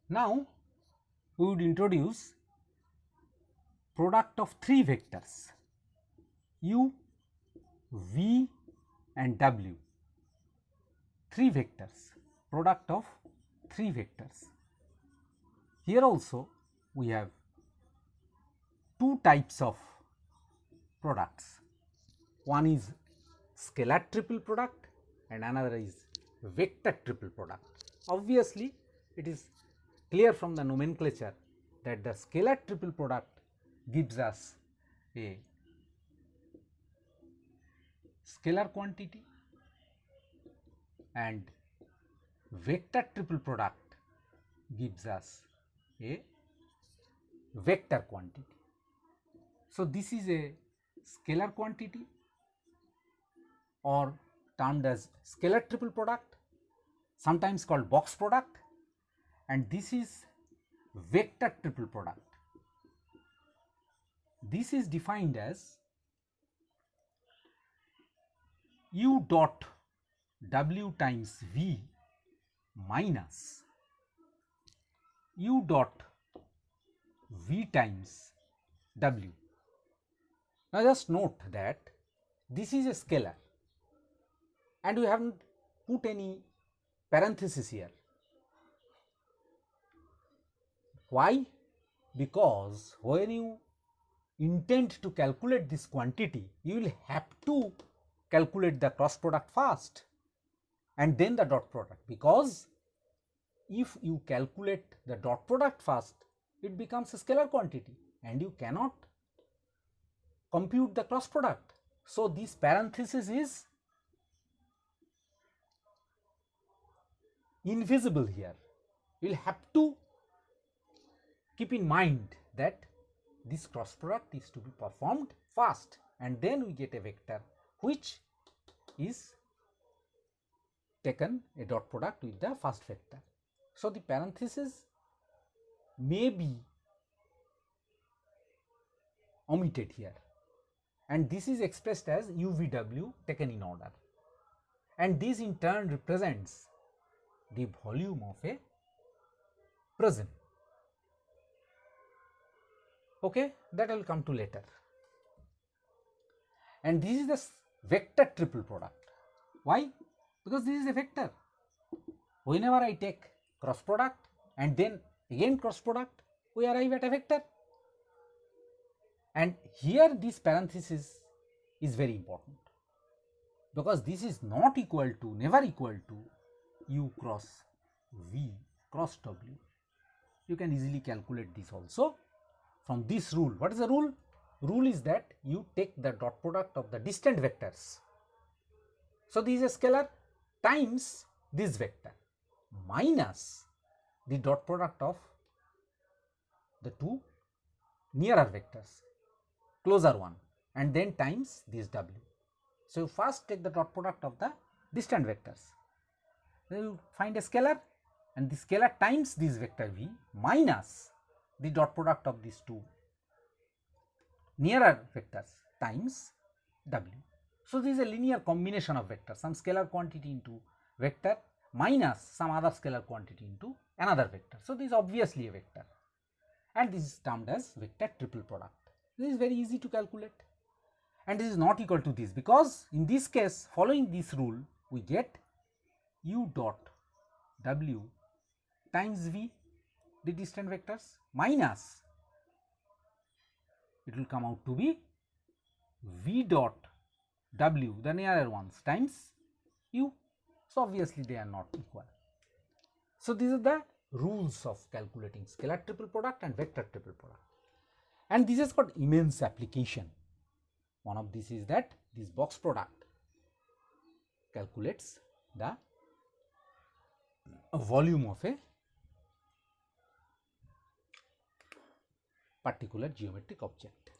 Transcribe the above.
Now we would introduce product of three vectors u, v and w, three vectors, product of three vectors. Here also we have two types of products, one is scalar triple product and another is vector triple product. Obviously, it is clear from the nomenclature that the scalar triple product gives us a scalar quantity and vector triple product gives us a vector quantity. So, this is a scalar quantity or termed as scalar triple product, sometimes called box product, and this is vector triple product. This is defined as u dot w times v minus u dot v times w. Now, just note that this is a scalar and we have not put any parenthesis here. Why? Because when you intend to calculate this quantity, you will have to calculate the cross product first and then the dot product, because if you calculate the dot product first, it becomes a scalar quantity and you cannot compute the cross product. So, this parenthesis is invisible here. You will have to keep in mind that this cross product is to be performed first and then we get a vector which is taken a dot product with the first vector. So, the parenthesis may be omitted here and this is expressed as UVW taken in order, and this in turn represents the volume of a prism. Okay, that I will come to later. And this is the vector triple product. Why? Because this is a vector. Whenever I take cross product and then again cross product, we arrive at a vector. And here this parenthesis is very important, because this is not equal to, never equal to u cross v cross w. You can easily calculate this also from this rule. What is the rule? Rule is that you take the dot product of the distant vectors. So, this is a scalar times this vector minus the dot product of the two nearer vectors, closer one, and then times this w. So, you first take the dot product of the distant vectors, then you find a scalar, and the scalar times this vector v minus the dot product of these two nearer vectors times w. So, this is a linear combination of vectors, some scalar quantity into vector minus some other scalar quantity into another vector. So, this is obviously a vector, and this is termed as vector triple product. This is very easy to calculate, and this is not equal to this, because in this case, following this rule, we get u dot w times v, the distant vectors, minus it will come out to be v dot w, the nearer ones, times u. So, obviously they are not equal. So, these are the rules of calculating scalar triple product and vector triple product, and this has got immense application. One of these is that this box product calculates the volume of a particular geometric object.